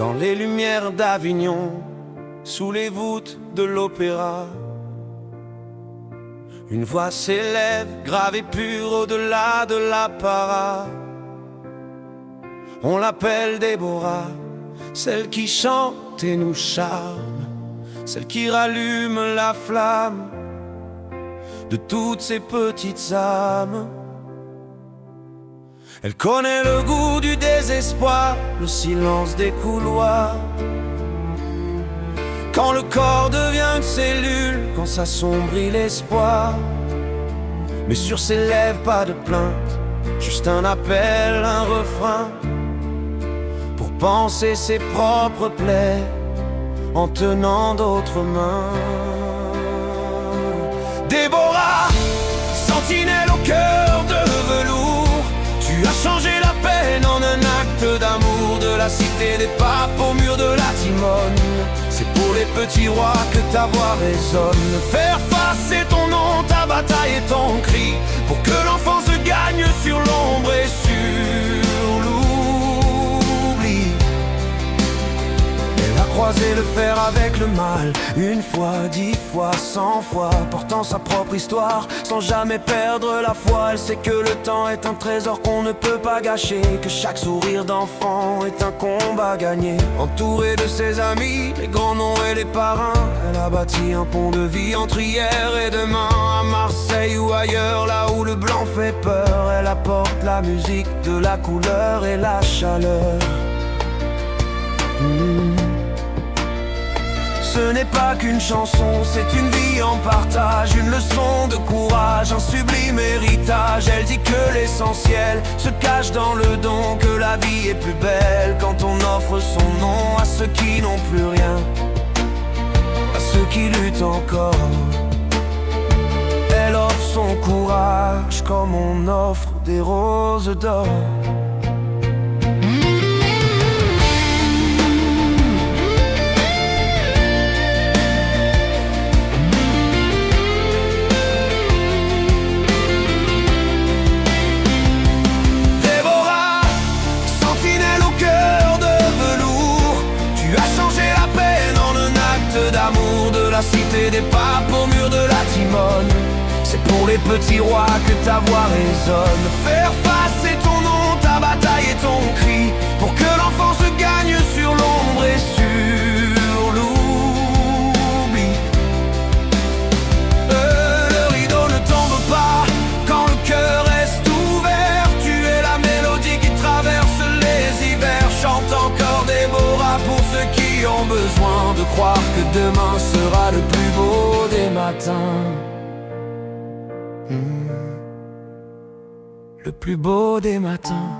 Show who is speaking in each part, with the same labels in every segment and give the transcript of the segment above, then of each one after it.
Speaker 1: dans les lumières d'Avignon, sous les voûtes de l'opéra. Une voix s'élève, grave et pure au-delà de l'apparat. On l'appelle Déborah, celle qui chante et nous charme, celle qui rallume la flamme de toutes ces petites âmes. Elle connaît le goût du désespoir, le silence des couloirs. Quand le corps devient une cellule, quand s'assombrit l'espoir. Mais sur ses lèvres pas de plainte, juste un appel, un refrain, pour panser ses propres plaies en tenant d'autres mains. Déborah, sentinelle au cœur de velours, tu as changé la peine en un acte d'amour. De la cité des papes au mur de la Timone, c'est pour les petits rois que ta voix résonne. Faire face, c'est ton nom, ta bataille et ton cri, pour que l'enfant se gagne sur l'ombre et sur l'oubli. Elle a croisé le fer avec le mal, une fois, 10 fois, 100 fois, portant sa propre histoire, sans jamais perdre la foi. Elle sait que le temps est un trésor qu'on ne peut pas gâcher, que chaque sourire d'enfant est un combat gagné. Entourée de ses amis, les grands noms et les parrains, elle a bâti un pont de vie entre hier et demain. À Marseille ou ailleurs, là où le blanc fait peur, elle apporte la musique, de la couleur et la chaleur. Ce n'est pas qu'une chanson, c'est une vie en partage, une leçon de courage, un sublime héritage. Elle dit que l'essentiel se cache dans le don, que la vie est plus belle quand on offre son nom à ceux qui n'ont plus rien, à ceux qui luttent encore. Elle offre son courage comme on offre des roses d'or. D'amour, de la cité des papes au mur de la Timone, c'est pour les petits rois que ta voix résonne. Faire face, c'est ton nom, ta bataille et ton cri, pour que l'enfant se gagne sur l'ombre et sur l'oubli. Le rideau ne tombe pas quand le cœur reste ouvert. Tu es la mélodie qui traverse les hivers. Chante encore Déborah pour ceux qui ont besoin de croire que demain sera le plus beau des matins. Le plus beau des matins.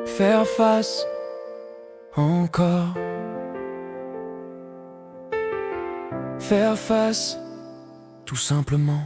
Speaker 1: Faire face encore. Faire face tout simplement.